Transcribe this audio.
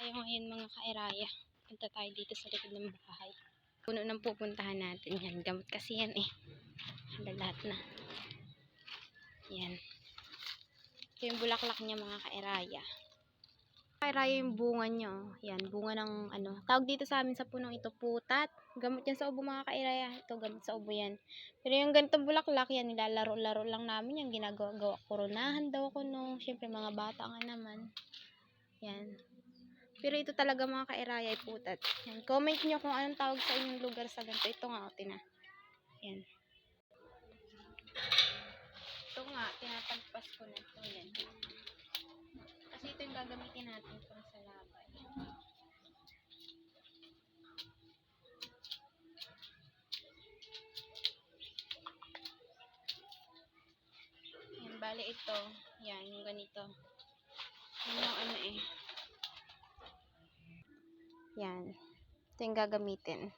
tayo ngayon mga kaeraya. Punta tayo dito sa likod ng bahay. Puno nang pupuntahan natin yan. Gamot kasi yan eh. Lahat na. Yan. Ito yung bulaklak niya mga kaeraya. Kaeraya yung bunga niya. Yan, bunga ng ano. Tawag dito sa amin sa punong ito, putat. Gamot yan sa ubo mga kaeraya. Ito, gamot sa ubo yan. Pero yung ganitong bulaklak yan, nilalaro-laro lang namin yan. Ginagawa koronahan daw ko no. Siyempre mga bata nga naman. Yan. Pero ito talaga mga kaeraya ay putat. Yan. Comment nyo kung anong tawag sa inyong lugar sa ganito. Ito nga, tina. Yan. Ito nga, tinatagpas ko na ito. Yan. Kasi ito yung gagamitin natin pang sa labay. Yan, bali ito. Yan, yung ganito. Yan yung ano eh. Yan. Ito yung gagamitin.